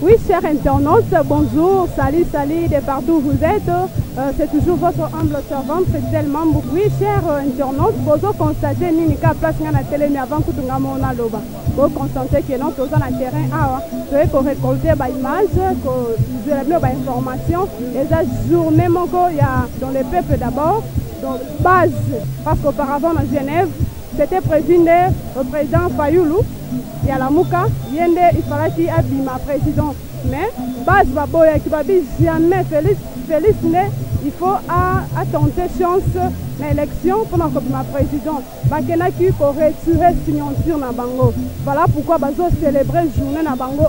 Oui, chers internautes, bonjour, salut de partout où vous êtes. C'est toujours votre humble servante, tellement beaucoup. Oui, chers internautes, vous constatez Ninika place à la télé, mais avant que tout le monde loba. Vous constatez que nous sommes dans le terrain, vous pouvez récolter des images, vous avez des informations. Et la journée, il y a dans les peuples d'abord, donc base, parce qu'auparavant en Genève, c'était président le président Fayoulou. Il y a la Mouka, il fallait qu'il y ait ma président. Mais, base Baboya qui va dire jamais Félix, il faut tenter chance l'élection pendant que ma président. Bakena qui pour retirer signature na bango. Voilà pourquoi bazo célébrer journée na bango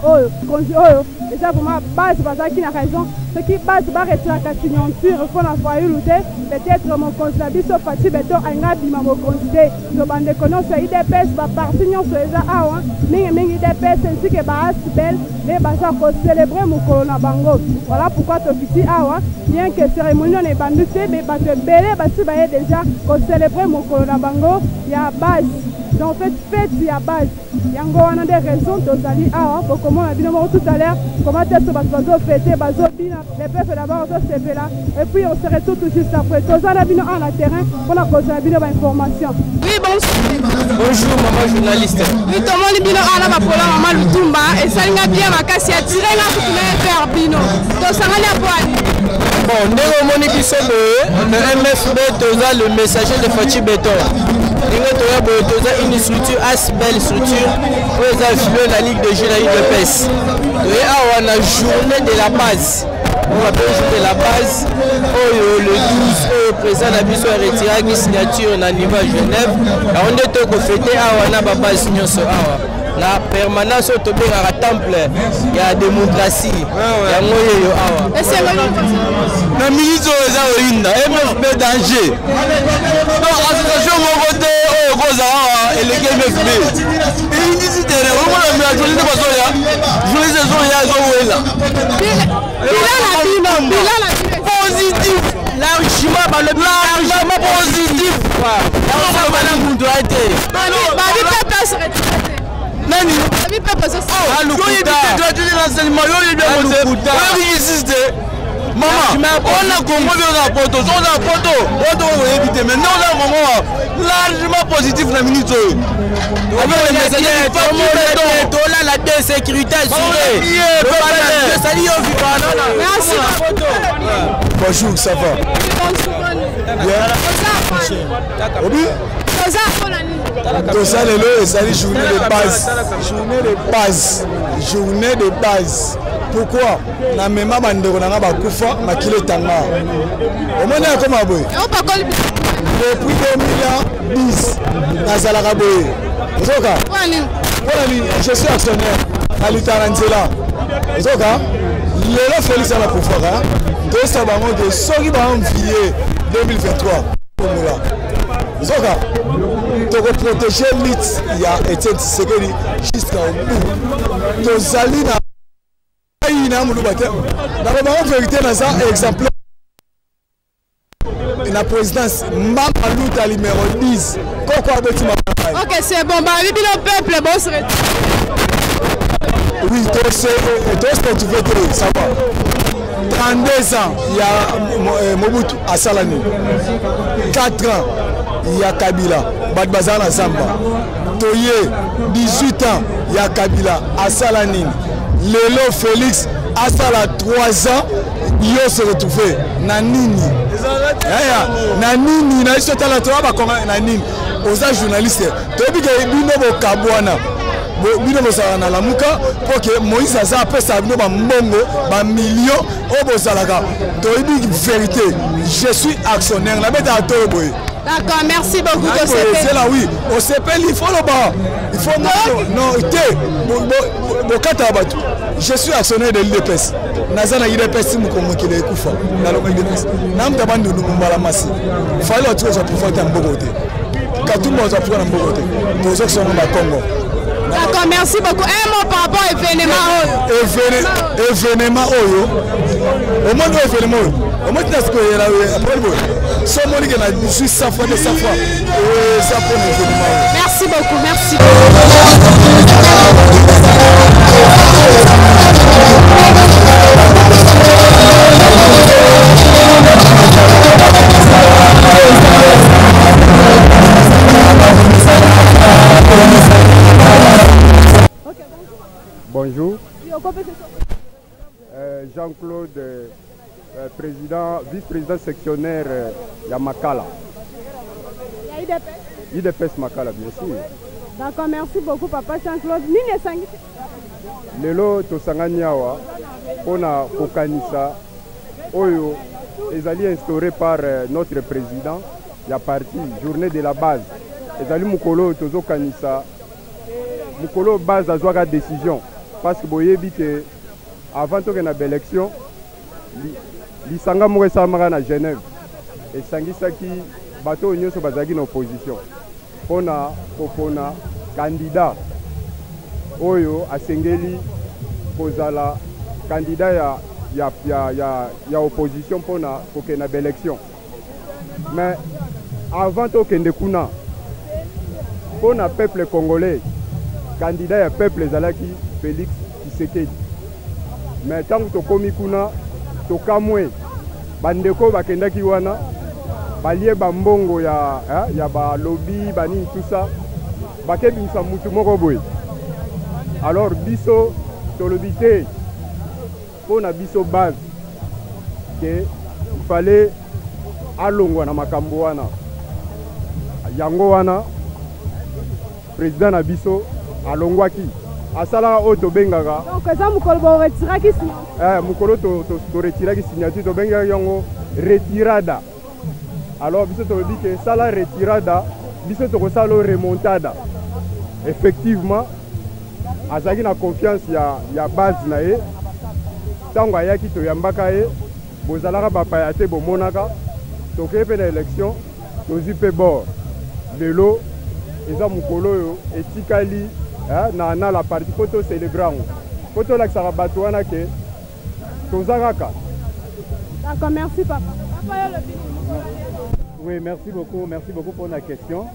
déjà pour ma base qui a raison. Ce qui base va retirer la signature faut na foyer lutter peut-être mon candidat biso Fati Beto anga bima mo candidat. Zo bande connaître IDPS ba parti nyonso eza awa mingi IDPS ainsi que ba Asbel les baza ko célébrer mon na bango. Voilà pourquoi to fiti awa bien que cérémonie n'est pas bandité mais ba te belé ba si ba déjà qu'on célébrer mon na bango il y a base. Donc cette fête il y a base. Yango on a des raisons d'ozali awa pour comment on a bien tout à l'heure comment est-ce que bazo fêter bazo bina les peuples d'abord on se fait là et puis on se retrouve tout juste après. Tozala bino en la terrain pour la cause la bino information. Oui bonjour maman journaliste. Oui tout le monde bino ala ba pola maman Lutumba et ça nga bien makasi a tiré là pour faire bino. Donc ça va la poani. Bon, nous moni biso le MFB toza le messager de Fati Beto. Une structure Asbel structure pour les affiliés de la Ligue de Jeux de PES. On a journée de la base. On va journée de la base. Le 12, le président a besoin de retirer une signature au niveau de Genève. On est fêté à la base. La permanence au temple, il y a la démocratie. La ministre est MFB danger. Association mon côté et le MFB. Et il dit c'était positif. Largement positif. Nani? Maman, on a compris la photo, on a évité, mais non, largement positif la minute. La désécurité assurée. Merci. Bonjour, ça va? Bien. Toza lelo ezali journée de base. Journée de base. Pourquoi? Na mema bandeko nanga bakufa makile tanga. Omoni akoma boye. Depuis 2010 nazalaka boye. Ozoka? Je suis actionnaire à l'Itaranzela. Ozoka? Lelo Félix ala kufaka. Tosa bango de soki ba en juillet 2023. Zoka, tu veux protéger l'île, il y a Etienne Tshisekedi jusqu'à au bout. Tu zali na la vérité dans ça exemplaire. La présidence Mama Luta numéro 10. Ok, c'est bon, bah oui, le peuple, bon, serait. Oui, tu veux dire, ça va. 32 ans, il y a Mobutu à Salani. 4 ans. Il y a Kabila, Badbazana Zamba. Toye, 18 ans, il y a Kabila, à Salanine. Lelo Félix, à Sala 3 ans, il se retrouvé. Nanini. Nanini, na iso tala toa ba konga nanini. Oza journaliste. Tobi ke bino bo kabwana. Bino bo sala na lamuka pour que Moïse Aza après ça bino ba mbongo, ba million o bo salaka. Tobi vérité. Je suis actionnaire. La bête à toi boy. D'accord, merci beaucoup. C'est là, oui. Au CPL, il faut le bas. Il faut non, je suis actionnaire de l'IDPS. Nazana IDPS, qui est Koufa. Nam Tabandu, nous Massi. Il fallait le trouver pour faire un beau côté. Quand tout le monde a pris un beau côté. Pour ceux qui sont au Congo. D'accord, merci beaucoup. Un mot par rapport à l'événement. Événement Oyo. Au moins, l'événement. Au moins, tu as ce que je suis 100 fois de 100 fois. Merci beaucoup, merci. Jean-Claude, vice-président sectionnaire Yamakala. IDPS Makala, bien sûr. D'accord, merci beaucoup, papa Jean-Claude. Lelo Tosanganyawa, on a Kokanisa, Oyo, ezali instauré par notre président, il y a parti, journée de la base. Ezali Mukolo Tozo Kanisa, Mukolo base à Zouaga décision. Parce que boyebi que avant de la élection, l'Isanga Mouessa Mara à Genève. Et Sangisaki, bateau Union sur Bazagi en opposition. On a candidat Oyo à Sengeli, Kozala, candidat ya opposition pour une élection. Mais avant de Kendekuna, pour le peuple congolais, candidat ya peuple Zalaki, Félix Tshisekedi. Mais tant que tu komi kuna, tu kamwe, bandeko bakendaki wana, balie bambongo ya ba lobby, bani tout ça, bakebi msa mutu moko boy. Alors biso tolobité pour na biso base que il fallait alongwa na makambo wana. Yango wana président na biso alongwaki. Asala auto bengaka. Donc ça mukolo retira ki signature. Mukolo to retira ki signature to benga yango retirada. Alors biso to dit que ça la retirada, biso to ko sala remontada. Effectivement, azaki na confiance ya base na ye. Tango ayaki to yambaka ye, bozalaka bapayate bomonaka, to kepe na élection, to zipe bord. Lelo eza mukolo yo etikali na la partie photo célébrant. Photo là que ça rabat wana ke tozaraka. D'accord, merci papa. Oui, merci beaucoup pour la question.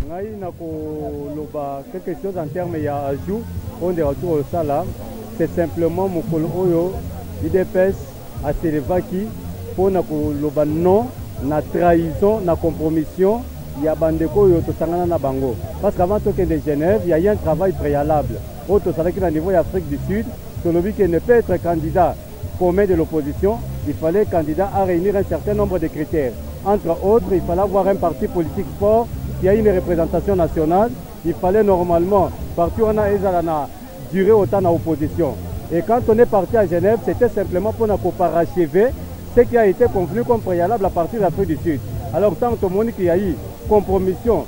Ngai na ko loba quelque chose en termes ya ajout on est retour au sala. C'est simplement mukolo oyo IDPS a célébraki pour na ko loba non na trahison na compromission. Il y a bandeko yo tosangana na bango parce qu'avant de Genève il y a eu un travail préalable auto savait que au niveau de l'Afrique du Sud Tolobi qui ne peut être candidat commun de l'opposition, il fallait candidat à réunir un certain nombre de critères. Entre autres, il fallait avoir un parti politique fort qui a une représentation nationale. Il fallait normalement partir en a durer autant en opposition. Et quand on est parti à Genève, c'était simplement pour nous parachever ce qui a été convenu comme préalable à partir de l'Afrique du Sud. Alors tant que monde qu'il y a eu compromission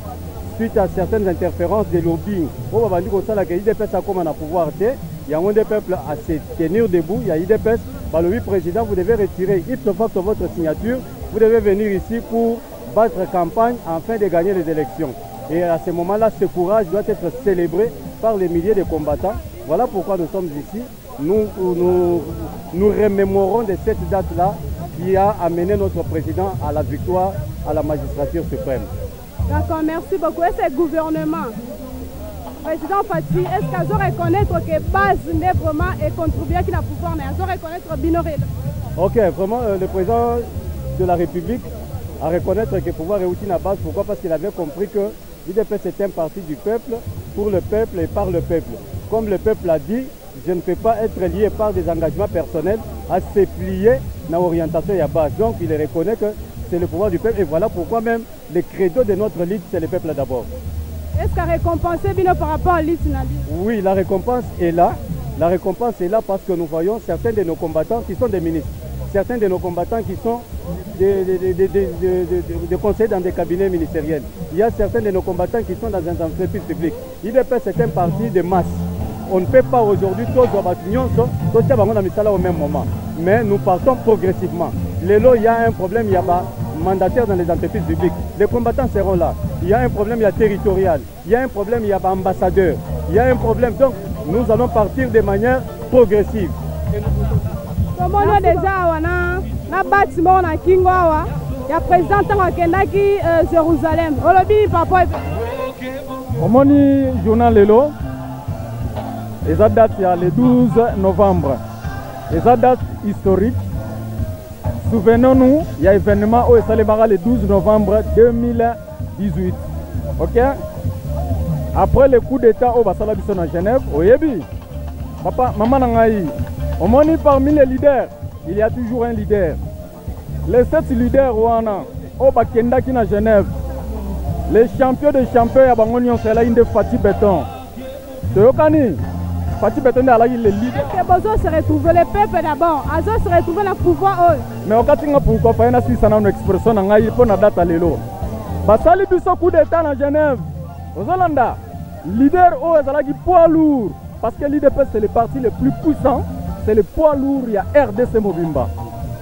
suite à certaines interférences des lobbying, on va dire que ça IDPS a comme un pouvoir, il y a un des peuples à se tenir debout, il y a IDPS, par le président, vous devez retirer ipso facto votre signature, vous devez venir ici pour battre campagne afin de gagner les élections. Et à ce moment-là, ce courage doit être célébré par les milliers de combattants. Voilà pourquoi nous sommes ici. Nous remémorons de cette date-là qui a amené notre président à la victoire à la magistrature suprême. D'accord, merci beaucoup. Et ce gouvernement, président Fati, est-ce qu'elle doit reconnaître que base n'est vraiment et contribuer qui n'a pouvoir, mais elle doit reconnaître Binoré? Ok, vraiment, le président de la République a reconnaître que pouvoir réussir la base. Pourquoi? Parce qu'il avait compris que l'IDPS est un parti du peuple, pour le peuple et par le peuple. Comme le peuple a dit, je ne peux pas être lié par des engagements personnels à se plier dans l'orientation et à base. Donc il reconnaît que c'est le pouvoir du peuple et voilà pourquoi même le credo de notre lutte, c'est le peuple d'abord. Est-ce qu'à récompenser Bino par rapport à lutte? Oui, la récompense est là. La récompense est là parce que nous voyons certains de nos combattants qui sont des ministres, certains de nos combattants qui sont des conseillers dans des cabinets ministériels. Il y a certains de nos combattants qui sont dans des entreprises publiques. IDPS c'est un parti de masse. On ne peut pas aujourd'hui tous au même moment. Mais nous partons progressivement. Il y a un problème, il y a mandataire dans les entreprises publiques. Les combattants seront là. Il y a un problème, il y a territorial. Il y a un problème, il y a ambassadeur. Il y a un problème. Donc, nous allons partir de manière progressive. Comment on a déjà un bâtiment à Kingoa, il y a président Kendaki Jérusalem. Comment on journal Lelo? Et ça date le 12 novembre. Et ça date historique. Souvenons-nous, il y a un événement au Salemara le 12 novembre 2018. Ok? Après le coup d'État au Bassalabisson à Genève, au Yebi, Papa, maman Nangaï, au moins parmi les leaders, il y a toujours un leader. Les 7 leaders Wana, au Bakenda qui na Genève, les champions des champions, il y a Bangonion, c'est là une de Fatih Béton. Teyokani, Fatih Béton est là, il est leader. Est-ce que Bozo se retrouve le peuple d'abord, Azo se retrouve dans le pouvoir. Mais au cas où pourquoi faire une expression Nangaï pour la date à l'élo. Basali biso coup d'état en Genève. Aux Hollanda, leader au Ezalagi poids lourd. Parce que l'IDPS c'est le parti le plus puissant, c'est le poids lourd, il y a RDC Mobimba.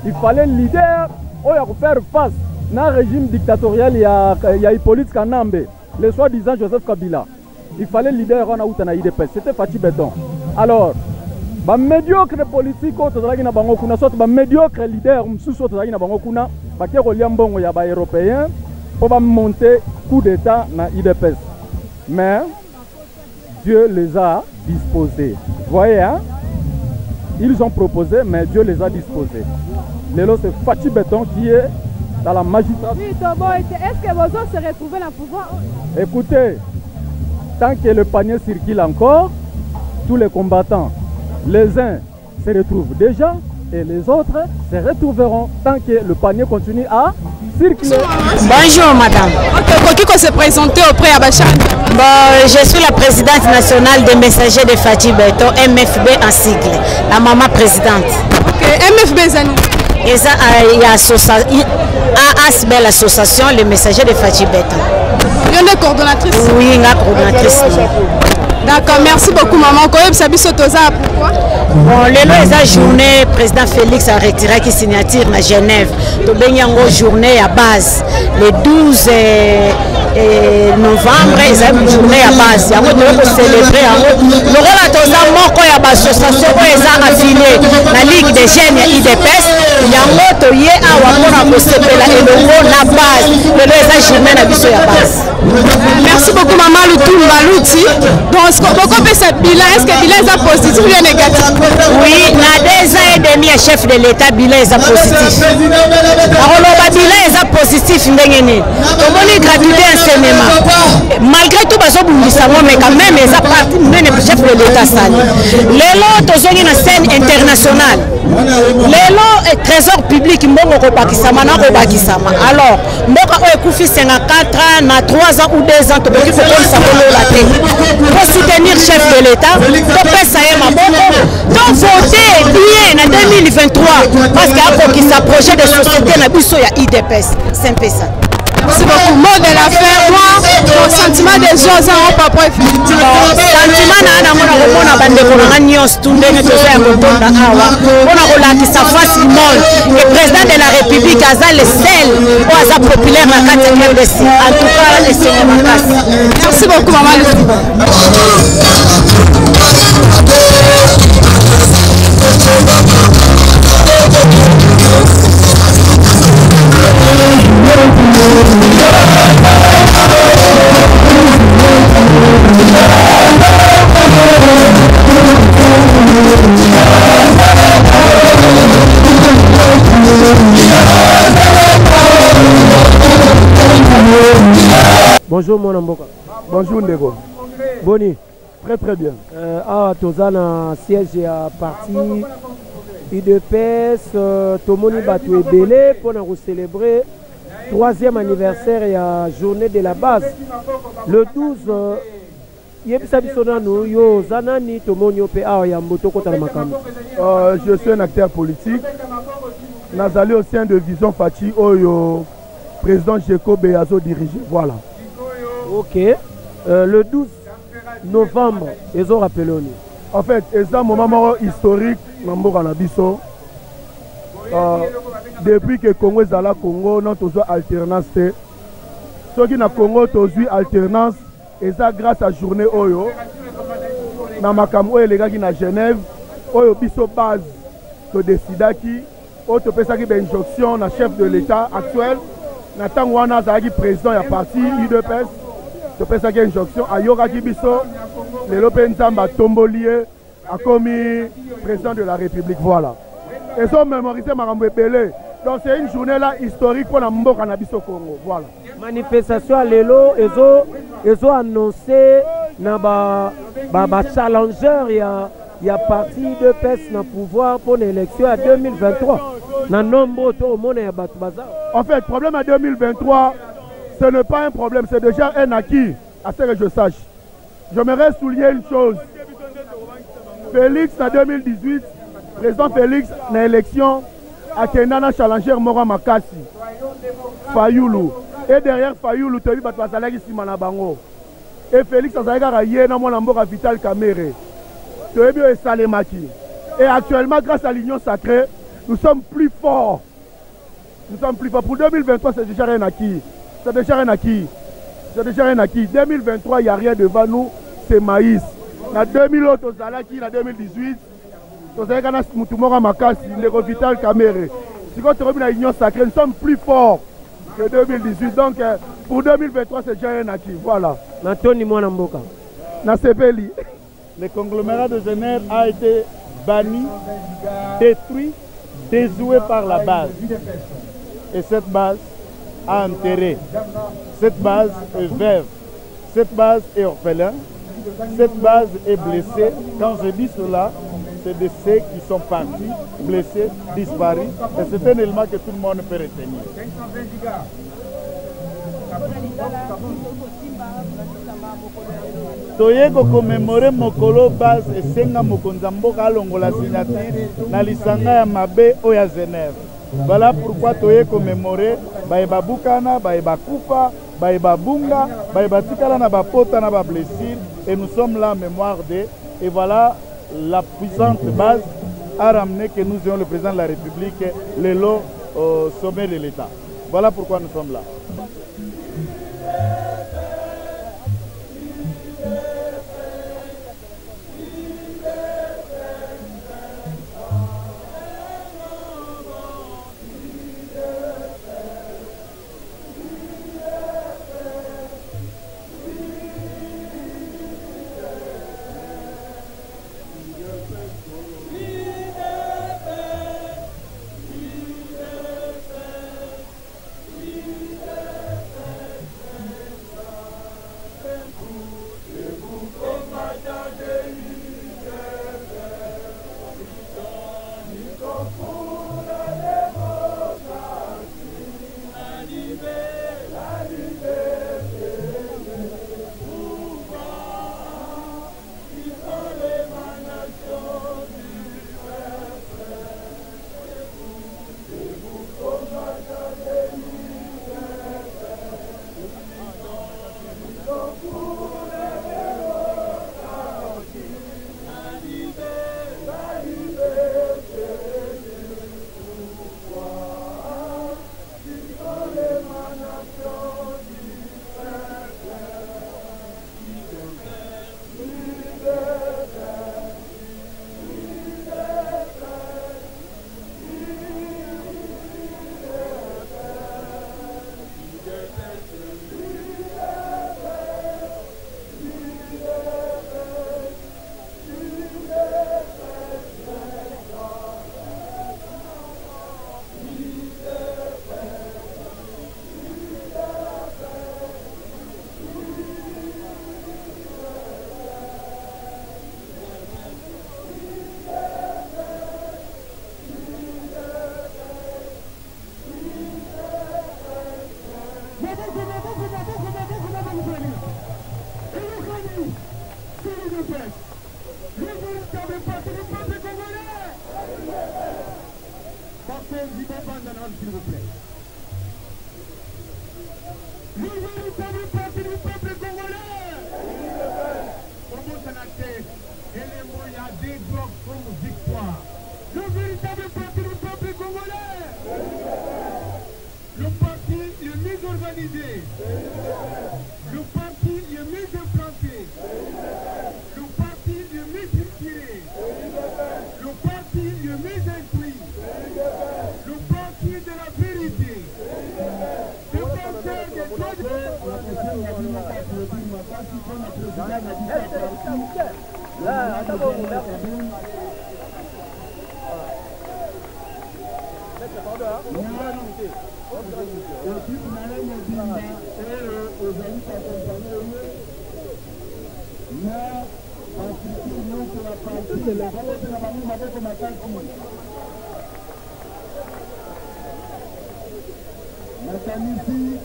Il fallait leader pour faire face à un régime dictatorial, il y a Hippolyte Kanambe, le soi-disant Joseph Kabila. Il fallait leader en Aoutana IDPS, c'était Fatih Béton. Alors, ba médiocre politique tozalaki na bango kuna soit ba médiocre leader msusu tozalaki na bango kuna bake kolia mbongo ya ba européen pour ba monter coup d'état na IDPS. Mais Dieu les a disposés. Vous voyez, hein? Ils ont proposé, mais Dieu les a disposés. Lélo, c'est Fatih Béton qui est dans la magistrature. Oui, Tobo, est-ce que Bozo se retrouve dans le pouvoir? Écoutez, tant que le panier circule encore, tous les combattants, les uns se retrouvent déjà et les autres se retrouveront tant que le panier continue à circuler. Bonjour madame. Ok, qui se présenter auprès de Bachan? Bon, je suis la présidente nationale des messagers de Fatih Béton, MFB en sigle, la maman présidente. Ok, MFB Zani. Et ça, il y a ASBEL association, les messagers de Fatih Béton. Il y a une coordonnatrice? Oui, une coordonnatrice. D'accord, merci beaucoup maman. Pourquoi? Bon, le la journée, président Félix a retiré qui signature à Genève. Donc, il y a une journée à base. Le 12 novembre, il y a une journée à base. Il y a une célébrer. Le rôle de l'association est affiliée à la Ligue des jeunes IDPS. Il y a un autre qui est à la base. Le journée à base. Merci beaucoup maman Lutumba. Donc, pourquoi on fait ce bilan? Est-ce que le bilan est positif ou négatif? Oui, na 2 ans et demi, le chef de l'État, bilan est positif. Alors, le bilan est positif. Comment est gratuité enseignement? Malgré tout, mais quand même, il y a parti du chef de l'État. Les lots, ils ont une scène internationale. Les lots, trésor public, ils ont alors, pour soutenir le chef de l'État, donc voter bien en 2023 parce qu'il y a un projet de société dans IDPS. C'est un peu ça. Merci beaucoup. Mot de la fin, moi, mon sentiment des gens, ça va pas pour finir. Sentiment na mona bande ko nyos tundenge to ya kotonda awa. Mona ko la ki sa face du monde. Le président de la République a le seul ou asa populaire na kati ya RDC. En tout cas, le Seigneur Makasi. Merci beaucoup maman. Bonjour mon amboka. Bonjour Ndego. Boni. Très très bien. Tozana siège à parti IDPS Tomoni Batou Ebele pour nous célébrer 3e anniversaire et la journée de la base. Le 12 je suis un acteur politique. Nazali au sein de Vision Fatih Oyo, président Jeko Beyazo dirigé. Voilà. Ok. Le 12 novembre, ils ont rappelé. En fait, c'est un moment historique dans Mboka-Nabiso. Depuis que Congo est à la Congo, nous avons alternance. Ceux qui ont Congo ont alternance, et ça grâce à la journée Oyo. Dans Makamou et les gars qui sont à Genève, Oyo biso base que décida qui, Oyo te fait ça qui est une injonction dans le chef de l'État actuel. Nathan Wana Zagi président de la partie IDPS. Je fais ça qui est une injonction. Ayoka Kibiso, le Lopenzamba Tombolier, a commis président de la République. Voilà. Ils ont mémorisé Marambo Pelé. Donc c'est une journée là historique pour la Mboka Nabiso Congo. Voilà. Manifestation à l'élo, ils ont annoncé na ba challenger il y a parti de PES dans le pouvoir pour l'élection à 2023. Dans nombre au monde et à Bazar. En fait, le problème à 2023, ce n'est pas un problème, c'est déjà un acquis, à ce que je sache. J'aimerais souligner une chose. Félix, en 2018, président Félix, dans l'élection, a Kendana challenger Mora Makasi, Fayoulou. Et derrière Fayoulou, tu as vu Batwazalaki Simanabango. Et Félix, a Zagaye, dans mon Mora Vital Kamere. Tu as vu Salemaki. Et actuellement, grâce à l'Union sacrée, nous sommes plus forts. Nous sommes plus forts. Pour 2023, c'est déjà rien acquis. C'est déjà rien acquis. C'est déjà rien acquis. 2023, il n'y a rien devant nous, c'est maïs. En 2008, en 2018, Vital Kamere. Si vous avez la Union sacrée, nous sommes plus forts que 2018. Donc, pour 2023, c'est déjà rien acquis. Voilà. Le conglomérat de Genève a été banni, détruit, déjoué par la base. Et cette base a enterré. Cette base est veuve. Cette base est orphelin. Cette base est blessée. Quand je dis cela, c'est de ceux qui sont partis, blessés, disparus. Et c'est un élément que tout le monde peut retenir. Toye ko commémorer mokolo base esenga mokonza mboka alongola signature na lisanga ya mabe oya Genève. Voilà pourquoi toye commémorer baeba bukana, baeba kufa, baeba bunga, baeba tikala na bapota na ba blessure et nous sommes là en mémoire de. Et voilà la puissante base a ramené que nous ayons le président de la République le lot au sommet de l'État. Voilà pourquoi nous sommes là. nakanisi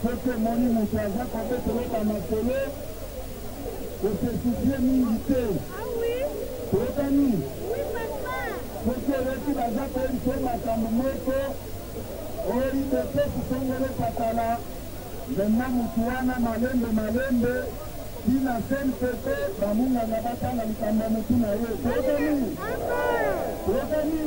soki omoni moto aza kobetela bamasolo kosesifie mingi te tokani soki oleki baza koyebisa makambo moko oyi bepesi songolo patala mena motu wana malembe tina cnpp bamunganga batanga likambo ya motu na ye tokani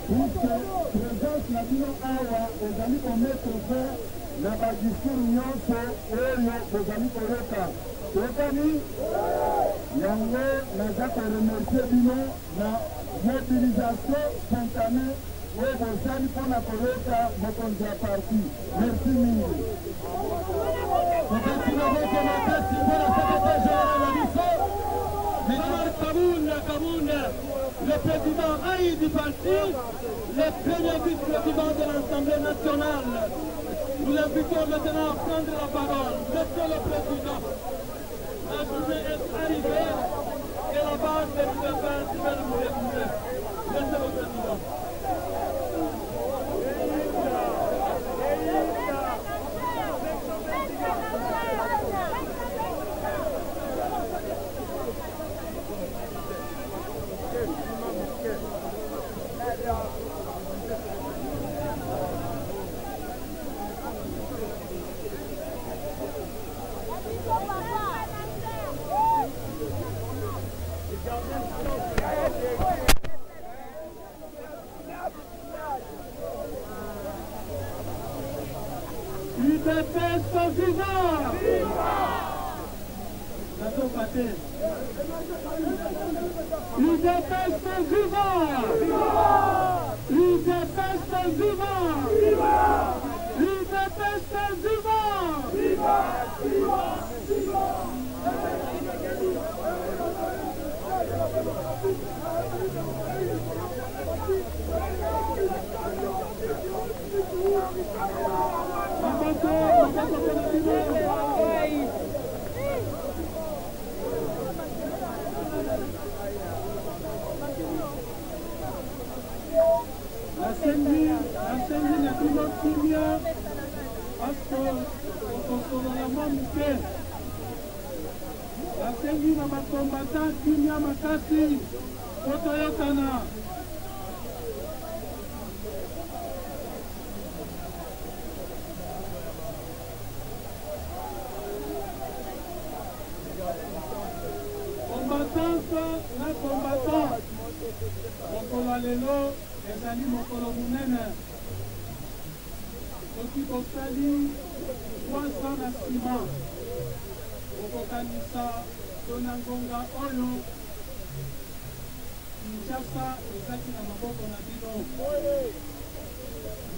puisque présence na bino awa ozali komettre fin na badiscours nyonso oyo bozali koyoka tokani yango naza koremercie bino na mobilisation spontanée oyo bozali mpona koyoka mokonzi ya parti merci mingi tokasi na boko makasi mpona secrétaire général na biso Médard Kabunda, le président Haï du parti, le premier vice-président de l'Assemblée nationale. Nous l'invitons maintenant à prendre la parole. Monsieur le Président, la journée est arrivée et la base de l'UDPS va nous réunir. Monsieur le Président. UDPS vivant! UDPS vivant! UDPS vivant! UDPS vivant! Nasengi na bino kimia paske okosolo na mwa moke nasengi na bakombatan kimia makasi po toyokana kombatance na kombatant mokolo lelo ezali mokolo monene soki kosali 300 na nsima okokanisa tona ngonga oyo Kinshasa ezaki na maboko na bino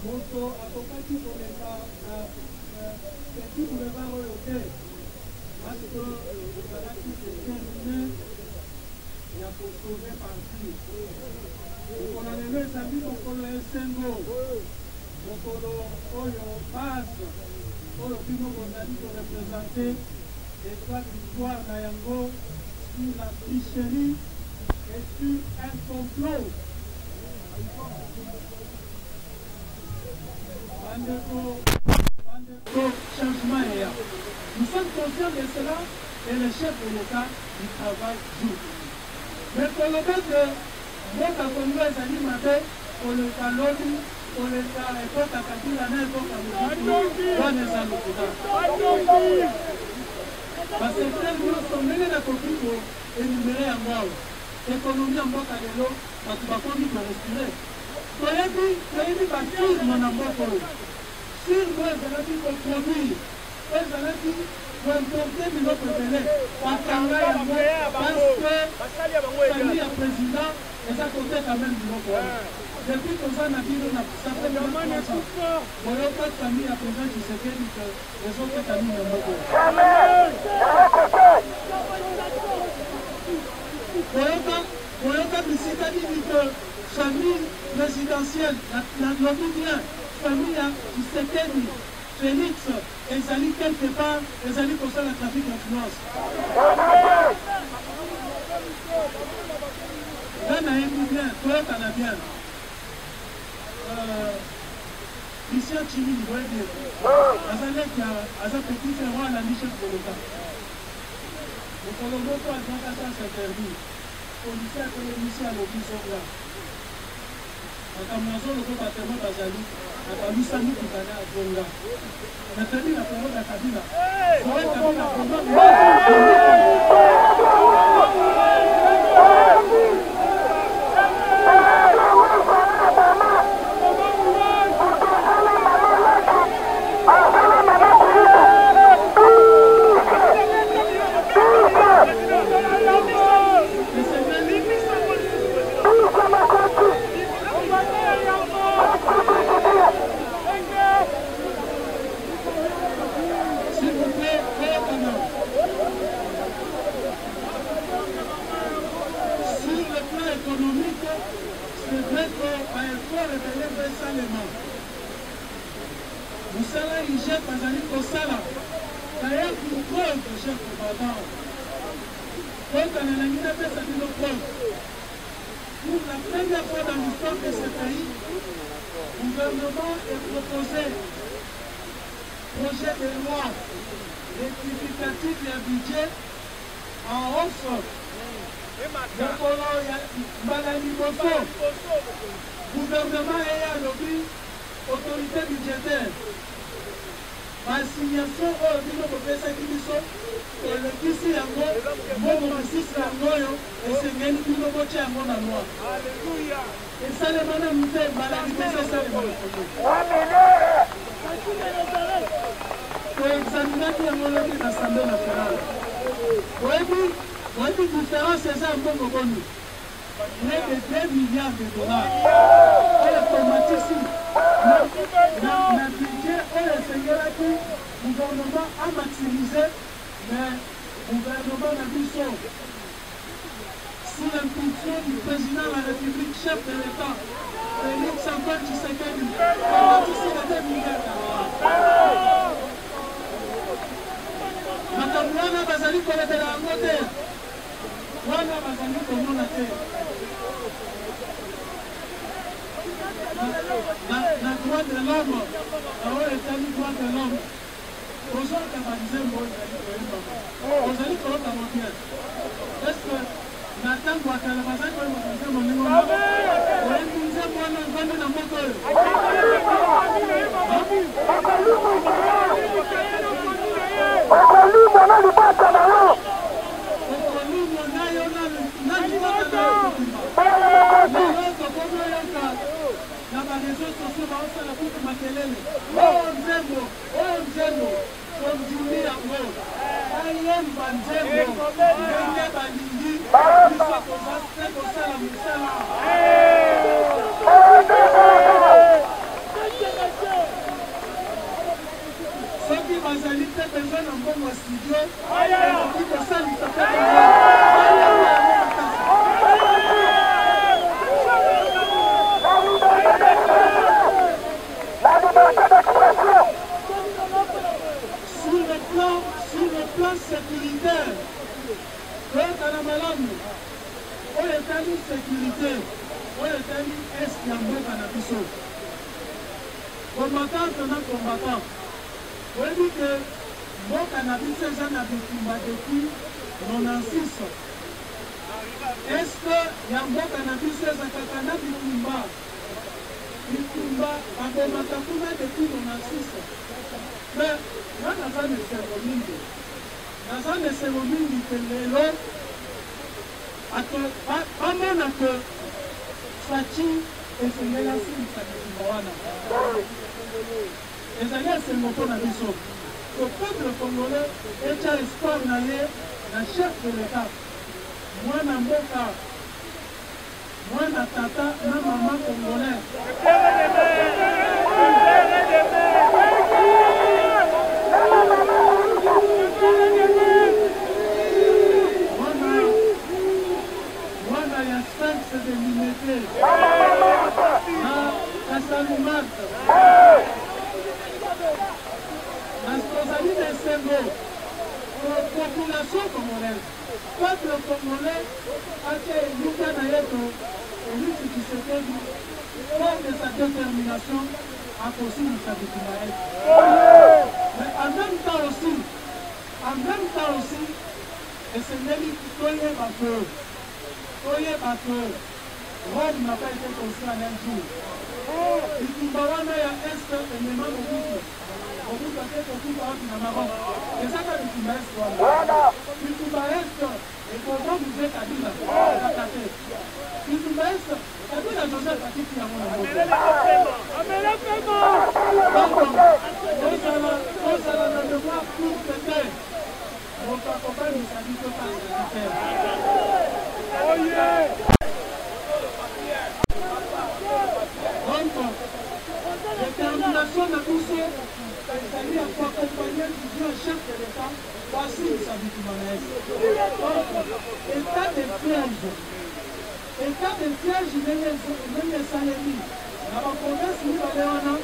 moto akokaki koleka na petit boulevard oyo te parceke ezalaki determine ya kosauve parti mokolo lelo ezali mokolo ya esengo mokolo oyo base oyo bino bozali korepresente eza victoire na yango sur la tricherie et sur un complot bandeko changement eya nous sommes conscients de cela et le chef de l'État il travaille jour mais koloba que mboka kongo ezali mabe koleka lobi koleka ekota kabila na ekota mosusu wana eza lokola basektere nyonso ndenge nakoki koenumere yango awa ekonomi ya mboka lelo bato bakomi korespire toyebi bafirme na mboka oyo firme oyo ezalaki koproduire oyo ezalaki koimporte biloko ebele bakanga yango parceke famille ya président eza koteka meme biloko wana depuis toza na bino na boyoka famille ya président Tshisekedi ke ezoteka nini ya mboka boyoka bisika nini ke famille présidentielle na lobi bien famille ya Tshisekedi Félix ezali quelque part ezali kosala trafic d'influence. Là nayebi bien toyokana bien Christian Chimini boyebi azalaki aza petit frère wana ndi chef de l'État. Mokolo moko azwaka chance interdit policier atelemisi alobi zonga makambo nazolokoka temo bazali akamisa mituka na azonga natali na kongo ya Kabila sowe Kabila kongo Moussala Ije Bazali Kosala Kaya Koukoukou de chef de Badan donc on a la mise à faire ça pour la première fois dans l'histoire de ce pays le gouvernement est proposé projet de loi rectificatif et budget en hausse gouvernement et à lobby autorité budgétaire assignation oyo bino bopesaki biso elekisi yango mbongo masisi yango oyo esengeli bino botya yango na loi esalema na mute maladi mpe esalema toexaminaki yango lobi na assemblée nationale oyebi différence eza ya mbongo boni près de 2 milliards de dollars oyo tomatisi na budget oyo esengelaki gouvernement a maximisé mais gouvernement na biso sous l'impulsion du président de la République, chef de l'État Félix Antoine Tshisekedi tomatisi na 2 milliards de dollars makambo wana bazali kolebela yango te wana bazali komona te na droit de l'homme oyo etali droit de l'homme ozwaka banzembo ozali koyoka bien estce na ntango ya kala bazali koyeba banzembo ndenge oyebi nzembo wana nzambe na moko oyo okolumwa na libata na yo okolumwa na yo na libata na yo tokomoyoka na bareseau sociaux baosala kutu makelele oyo nzembo konjuli yango ayemba nzembo ndenge balingi biso kozate kosala mosala soki bazali te besoin na mbongo studio ekoki kosalisa te sur le plan sécuritaire toyokana malamu oyo etali sécurité oyo etali est ya mboka na biso combattante na combattant oyebi ke mboka na biso eza na bitumba depuis 96 este ya mboka na biso ezakaka na bitumba babomaka kuna depuis 96 mais nga naza na esengo mingi ke lelo bamona ke faci esengeli asilisa bitumba wana ezali esengo mpo na biso le peuple congolais etya espoir na ye na chef de l'état mwana mboka mwana tata na mama congolais mwana ya sphinx de limete na kasalumata tozali na esengo population congolaise peuple congolais ate eluka na ye to Félix Tshisekedi fort de sa détermination à kosilisa bitumba ete. Mais en même temps aussi esengeli toyeba que Rome n'a pas été construit en un jour. Bitumba wana ya est emema mobutu mobutu ate kokufa wapi na Maroc ezaka bitumba est wana bitumba est ekoza muze Kabila kaka te bitumba est Kabila Joseph atiki yango na ozala na devoir pour tete moto akokanisa biso détermination de tous ceux c'est-à-dire pour accompagner le chef de l'État voici sa bitumanaise. Donc, état de siège même esalemi na baprovince mibale wana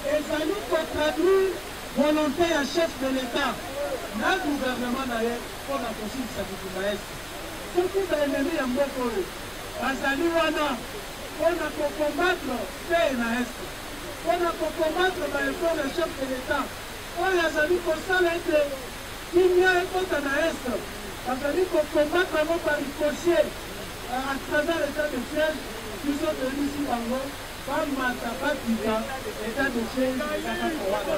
ezali kotraduire volonté ya chef de l'État na gouvernement na ye mpona kosilisa bitumanaise. Soki baennemi ya mboka oyo bazali wana mpona kokombattre paix na este mpona kokombattre baeffort ya chef de l'État oyo azali kosala ete kimia ekota na este bazali kokombattre yango par ricochet à travers l'état de siège biso toyebisi bango bamata batika état de siège ezakaka wana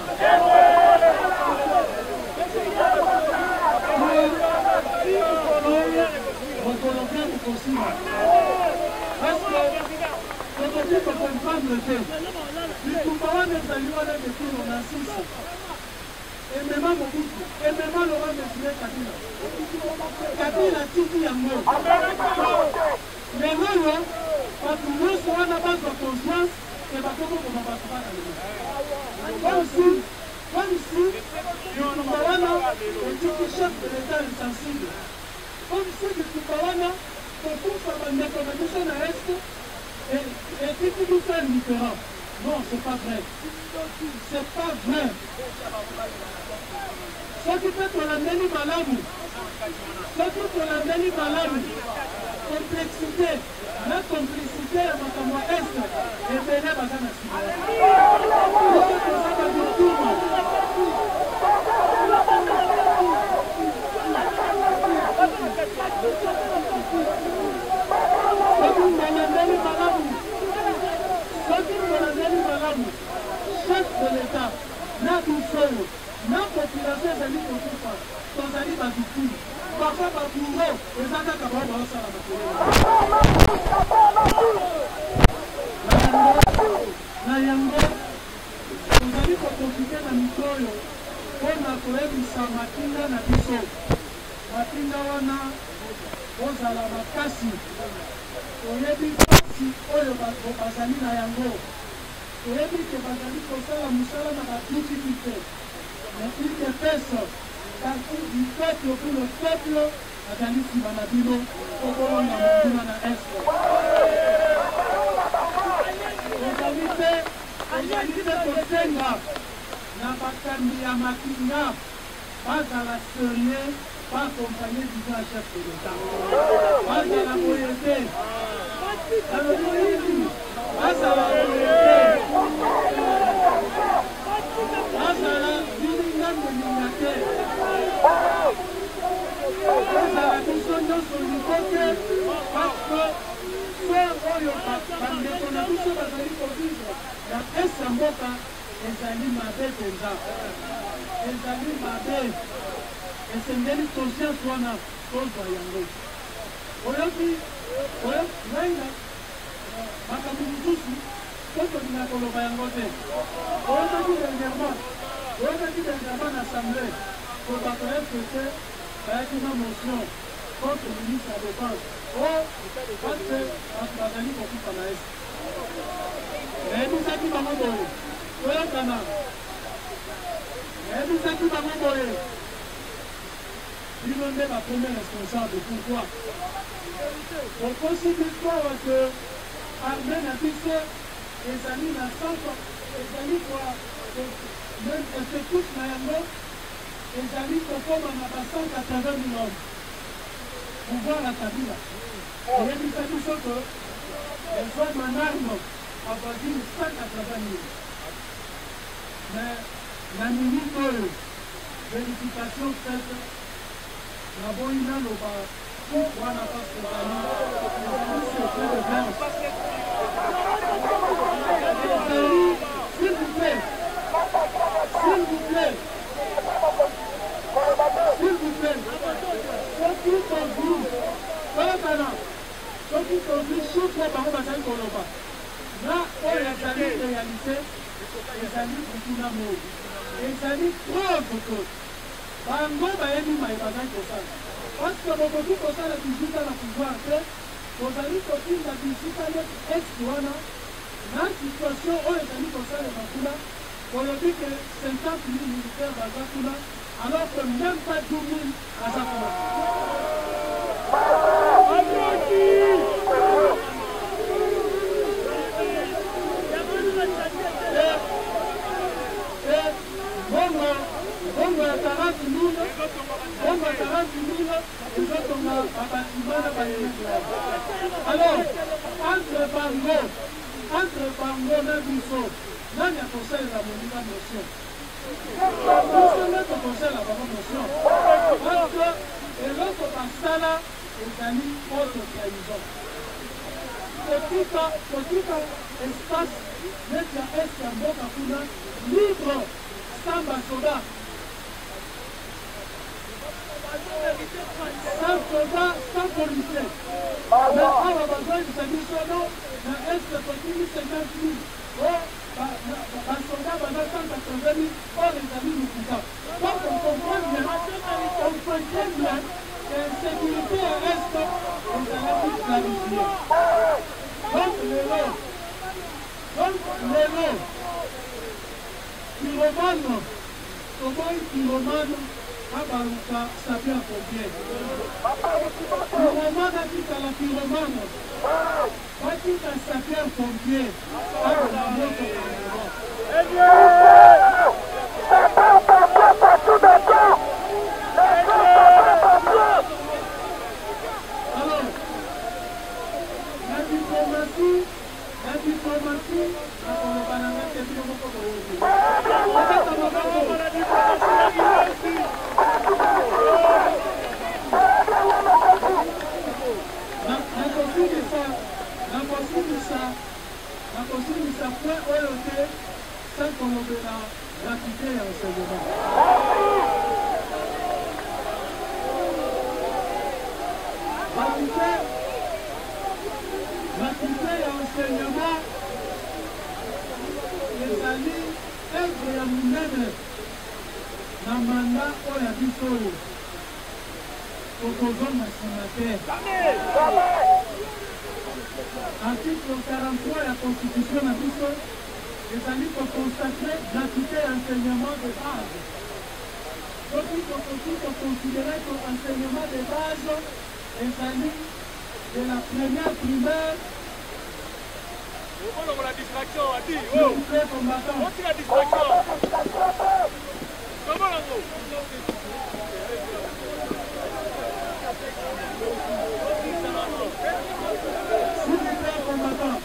rekolobia kokosima parce que tokoki kocomprendre te bitumba wana ezali wana depuis 96 emema mobutu emema Laurent Désiré Kabila tiki yango lelo oyo bato nyonso wana bazwa conscience ke bakokokoma bato bana comme si bitumba wana etiki chef de l'état insensible comme si bitumba wana kokufa bandeko na biso na este etiki biso indifférent. Non, c'est pas vrai. C'est pas vrai. Ce qui fait qu'on a mis malamu, complexité, la complicité à Makamwa Est, et Béné Bazana Sima. Chef de l'État, na Boussolo, na population ezali kokufa, tozali bavictime. Parfois babourreau, ezaka kaba baosala na yango tozali koprofite na mikro oyo mpona koyebisa matinga na biso. Matinga wana ozala makasi oyebi pasi oyo bazali na yango oyebi ke bazali kosala mosala na batuki te mais il te pèse partout du peuple pour le peuple azali nsima na bino okolonga monguna na este ozali te kosenga na bakambi ya makinga bazala sérieux baakompagne biso ya chef de l'État bazala boye te alobi nini bazala boye te bazala bilingangolinga te bazala biso nyonso likoke parce que soir oyo bandeko na biso bazali kovivre na ese ya mboka ezali mabe mpenza ezali mabe esengeli conscience wana tozwa yango oyoki ngai makambo mosusu po tolinga koloba yango te oyokaki dernièrement na assemblée po bato fpt bayaki na motion contre ministre ya défense parce que bato bazali kokufa na ese nayebisaki bango boye toyokana nayebisaki bango boye bino nde bapremier responsable. Pourquoi? Okosi l'histoire que armée na biso ezali na centre ezali même effectif na yango ezali kokoma na ba 180 000 hommes pouvoir ya Kabila eyebisa biso ke ezwa manarme avoisine 180 000 mais na minute oyo vérification faite naboyi naloba wana parce que ezali secret de danse s'il vous plaît s'il vous plaît s'il vous plaît soki tozwi tolakana soki tozwi chiffre bango bazali koloba na oyo ezali réalité ezali kutuna moi ezali preuve que bango bayebi mai bazali kosala parce que bokoki kosala bisika na pouvoir te bozali kotinda bisika neti este wana na situation oyo ezali kosalema kuna bolobi ke 50 000 militaire baza kuna alors que même pas 12 000 aza kuna bongo ya 40 000 ezotonga babatima na bayemeklere alors entre bango na biso nani akosalela moninga motion biso nde tokosalela bango motion parce que eloko basala ezali autre trahison kotika espace neti ya este ya mboka kuna libre sans basoda sans soda sans policier mais awa bazoyebisa biso no na este totimi 50 000 basoda baza 180 000 oyo ezali lukuta donc on comprend bien que sécurité ya este ezalaki clarifié donc lelo piromane toboyi piromane abaluka sapeur pompier piromane atikala piromane batika sapeur pompier akola moto alors la diplomatie akoloba nanga te bino moko boyoki nakosilisa point oyo te sans kolobela gratuité ya enseignement gratuité ya enseignement ezali œuvre ya monene na manda oyo ya biso oyo tokozonga nsima te article 43 ya constitution na biso ezali koconsacre gratuité ya enseignement de base soki tokoki koconsidere que enseignement de base ezali de la première primaire la distraction, a dit. Oh, combattant. On la distraction. Comment la go? Combattant.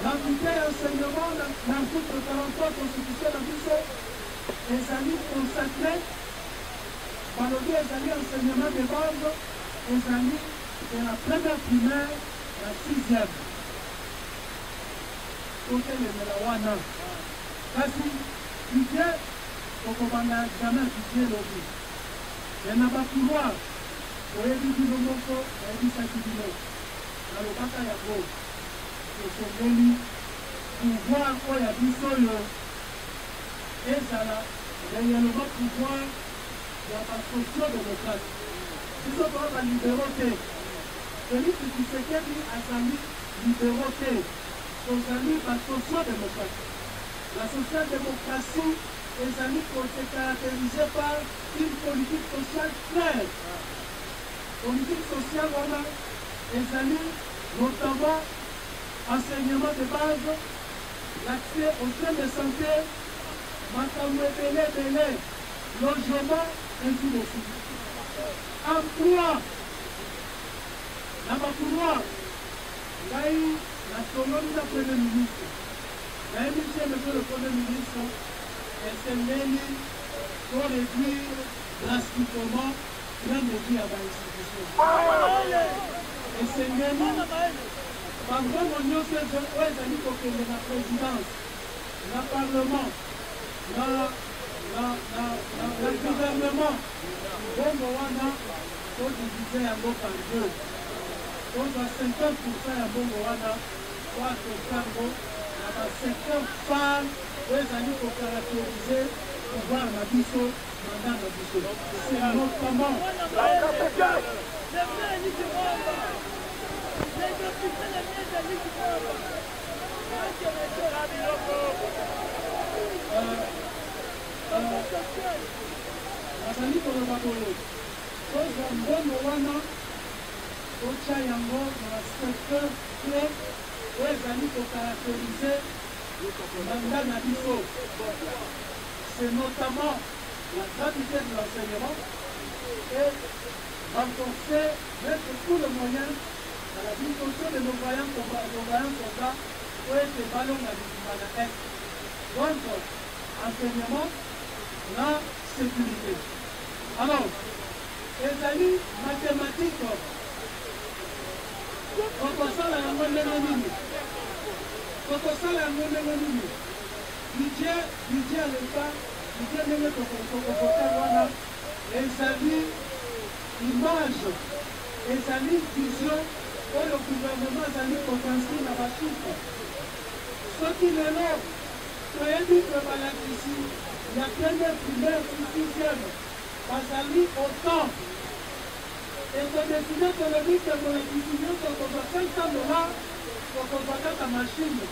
L'entité enseignement, l'article 43 constitution de Bisso, les amis consacrés, valorisé les amis enseignement de base, les amis de la première primaire, la 6e. totelemela wana kasi budie tokobanda examen budie lobi me na bapouvoir oyebi bino moko nayebisaki bino nalobaka yango tosengeli pouvoir oyo ya biso oyo ezala réellement pouvoir ya basociodémocrate biso toa balibero te Félix Tshisekedi azali libero te tozali basociodémocrate. La social-démocratie se caractérisée par une politique sociale claire. Politique sociale, voilà, notamment enseignement de base, l'accès aux soins de santé, makambo ebele logement ainsi de suite emploi na bakouloir ngai nasolomi na premier ministre nayebi tie monsieur le premier ministre esengeli to réduire drastiquement plein de vie à bainstitution esengeli bangongo nyonso oyo ezali kokende na présidence na parlement na gouvernement bongo wana todivise yango par deux tozwa 50% ya bongo wana toatokango na basecteur phare oyo ezali kocaractérise pouvoir na biso mandat na biso c'est notamment nazali koloba boye tozwa mbongo wana totya yango na secteur clé oyo ezali kocaractérise mandat na biso c'est notamment la gratuité de l'enseignement et renforcer, mettre tous les moyens à la disposition de nos voyants soldats pour être ballons à l'Est. Donc, enseignement, la sécurité. Alors, les amis mathématiques, quand on sent la budget à l'État, budget de l'État, ezali image, ezali vision, oyo le gouvernement ezali kotranscrire na bachiffre. Soki lelo toyebi ke balakisi ya première primaire sixième bazali autant ekodeside tolobi ke bolakisi nyonso okozwa 500 $, okozwa kaka machine,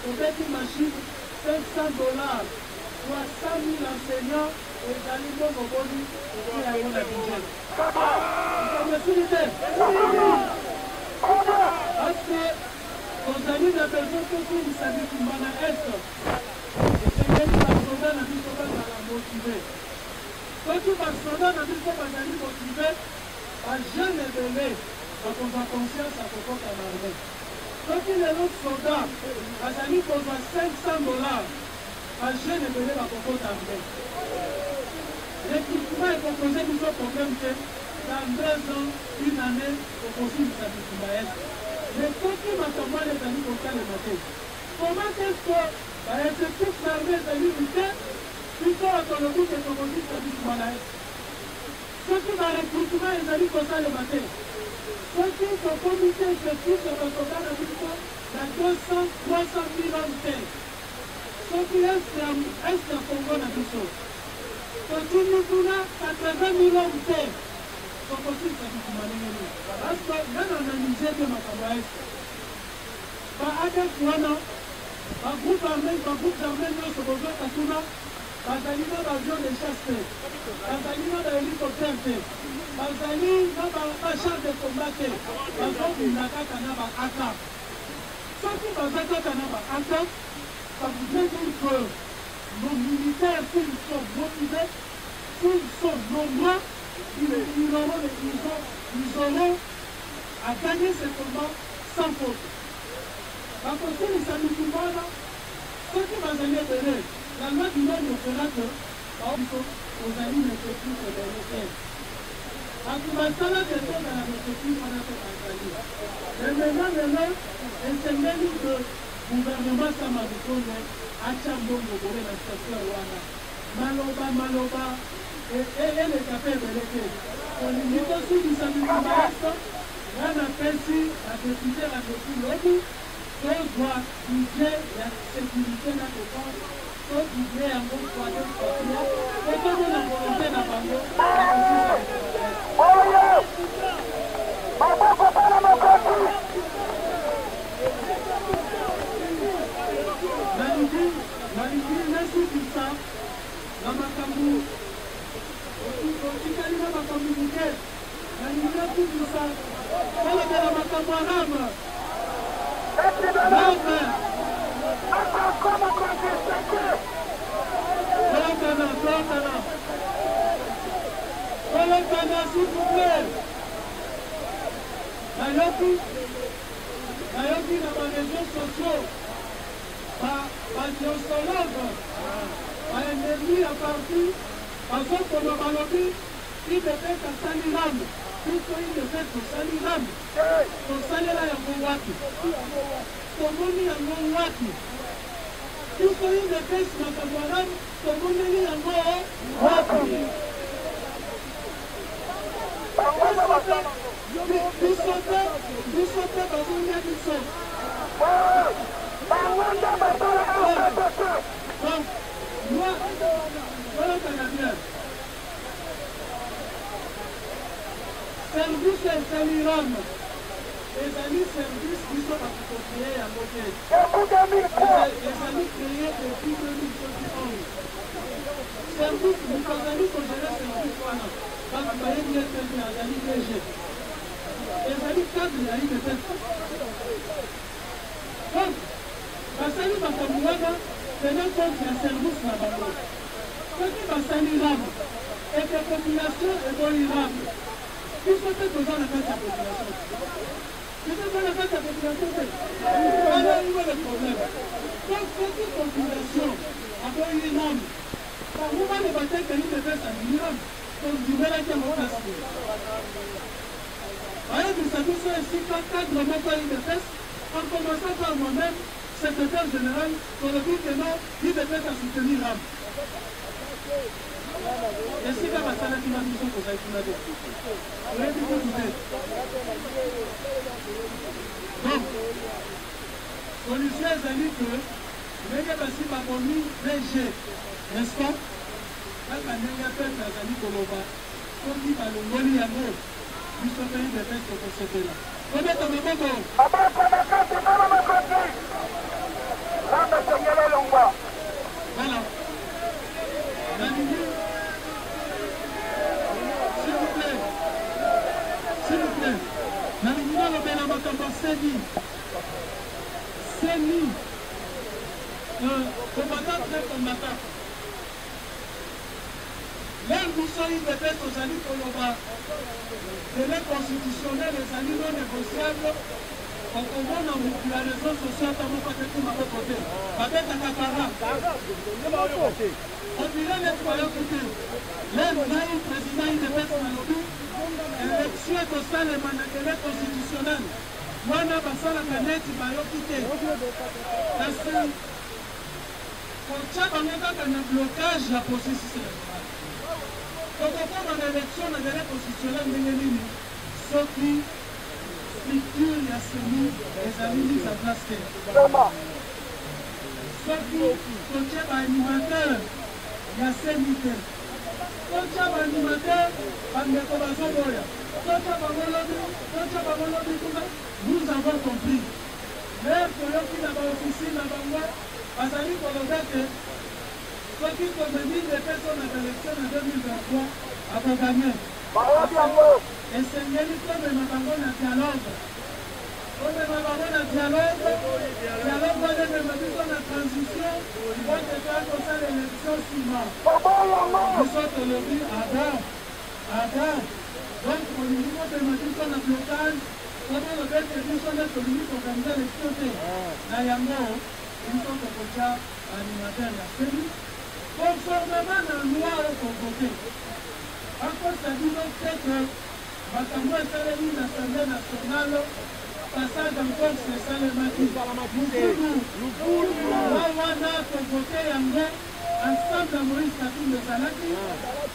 tobeti machine $500 pour 100 000 enseignants ezali bongo boni eti yango na budget. Mesure parce que tozali na besoin tosilisa bitumba na est esengeli basoda na biso bazala motive. Soki basoda na biso bazali motive, bajeune ebele bakozwa conscience ya kokota na arme. Soki lelo soda bazali kozwa $500, bajeune ebele bakokota arme. L'équipement est proposé nous au problème que dans 2 ans, une année, au possible de sa. Mais quand il m'a tombé les amis pour faire le matin, comment est-ce que l'effectif l'armée est limité, plutôt autonomie que au possible de sa. Ce qui va recrutement les amis pour faire le matin. Ce qui est au comité effectif de la Soda de Bico, dans 200, 300 000 hommes. Ce qui est un Congo de Bico. Totunukuna 80 000 hommes te tokosilisa bikumanengeni parce que nana analyse te makambo ya este baadef wana bagroupe armé nyonso bozwaka tuna bazali na baavion de chasse te bazali na bahélicoptère te bazali na bachar de combat te bazobunda kaka na baaka soki baza kaka na baaka ça voudrait dire que nos militaires, s'ils sont motivés, s'ils sont nombreux, ils auront à gagner ce combat sans faute. Parce que si les amis du monde, ceux qui vont gagner de l'aide, la loi du monde fera que aux amis ne peuvent plus se développer. Parce que la salle de temps dans la réflexion, on a fait un salut. Mais maintenant, c'est que gouvernement Samadikone acha mbongo bore na secteur wana maloba ele kape beleke olingo sudi samikamaesto wana pesi la député la lobi to doit budget la sécurité na défense to budget yango kwa de patria et to na volonté na bango Malgré l'insuffisance, la makambu, otikali na makambu muke, malgré tout ça, voilà de la makambu arame. s'il vous plaît. Nayoki dans les réseaux sociaux, par diosologue, par ennemi à partir, par contre, le malobi, il devait être saliram. Puisque il devait être saliram. Pour salira ya mouwaki. Tomoni ya mouwaki. Puisque il devait être saliram, tomoni ya mouwaki. Bisote bazunya biso. Donc, moi, voilà Canadien. Service Saliram. Les amis services qui sont à côté à côté. Les amis créés depuis 2011. Service, nous avons amis qu'on gérait service pendant. Parce que vous voyez bien que les amis DG. Les amis cadres, il y a eu des tests. Donc, basali bakamulaga tenant compte ya service na bango soki basali rabe ete population eboyi rabe biso te toza na kati ya population biso toza na kati ya population te wana iwe le problème donc soki population aboyi rabe bango bane batekeli defesa nini rabetondimelaki yango kasi bayebisa biso esika cadre moko ayi defese en commençant par moi-même, secrétaire général, pour le but que non, il devait à soutenir l'âme. Et si la bataille qui m'a dit que ça a été là. Donc, solution est à dire que, mais que si ma famille VG, n'est-ce pas? Quand on a fait la Zali Koloba, on dit à l'Ongoli à nous, nous sommes pays de fête pour ce là. Voilà. S'il vous plaît. Nanimina le bel amateur Seni. Combattant très combattant. L'un du soleil de fête aux amis Koloba. De l'aide constitutionnelle, les amis non négociables, on comprend dans la réseau social, on va faire tout le côté. Peut-être à Capara. On dirait les trois côtés. L'un du président, il est fait son lobby. Élection de ça, les managers constitutionnels. Moi, on a passé la planète, il va y quitter. Parce que, pour chaque année, on a un blocage de la processus électorale. Donc, on a l'élection de la constitutionnelle, ce qui structure la CENI, les amis mis en place. Ce qui contient l'animateur, il y a CENI. Contient l'animateur, nous avons compris. L'air que l'on qui n'a pas officié dans la loi, parce que ceux qui communiquent les personnes à l'élection en 2023 avant gagner. Et c'est une élection de ma banque en dialogue. On est ma banque en dialogue. Dialogue va être la transition. Il va se faire comme ça l'élection suivante. Nous sommes aujourd'hui à Gare. Donc, au niveau de ma mission de blocage, comme le fait que nous sommes communiqués pour organiser l'élection. Là, il y a un mot. Nous sommes déjà animateurs de la série. Conformément à la loi au Congo. Encore, ça dit donc que Makambo est allé à l'Assemblée nationale, passage encore, c'est ça le matin. Nous avons convoqué ensemble à Moïse Kabila de Zalaki,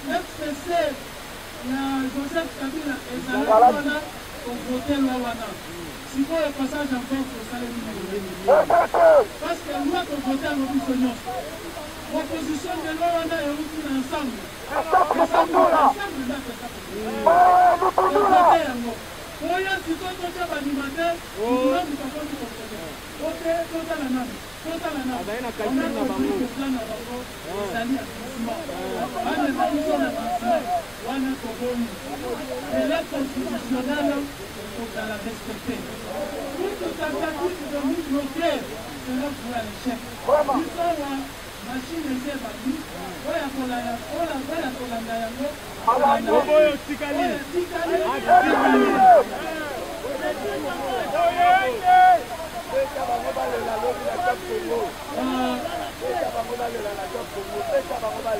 FCC, Joseph Kabila et Zalaki, convoqué Lawana. Si vous le passage encore, c'est ça le matin. Parce que nous avons convoqué à l'opposition. L'opposition de l'Owana est aussi ensemble. Ensemble, si tu as un animateur, machine eza ebandi oyo kolanda yango oyo tikali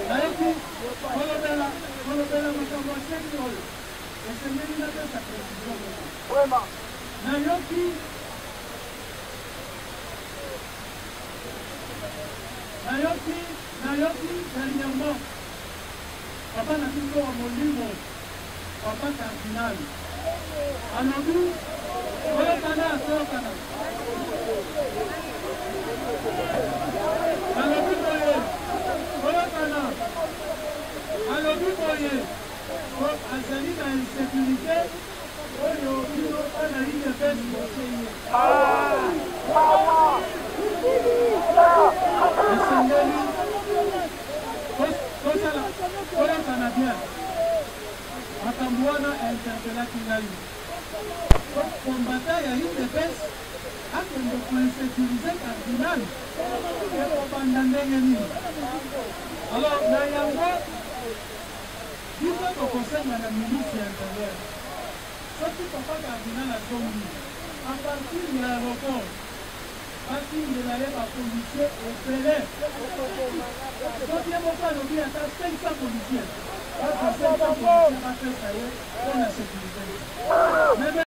nayoki kolobela makambo ya seki oyo esengeli napesa précision nayoki dernièrement papa na biso wa molimo papa cardinal alobi oyokana alobi boye oyokana alobi boye azali na insécurité oyo bino ana idps boseye esengeli oyokana bien makambo wana interpelaki ngai kombata ya idps akende koinsécurize cardinal ekobanda ndenge nini alors na yango biso tokosenga na ministre ya intérieur soki papa cardinal azongi a partir ya aéroport basingela ye bapolisier ebele soki ye moko alobi ata 500 policier bapesa ye mpona sécurité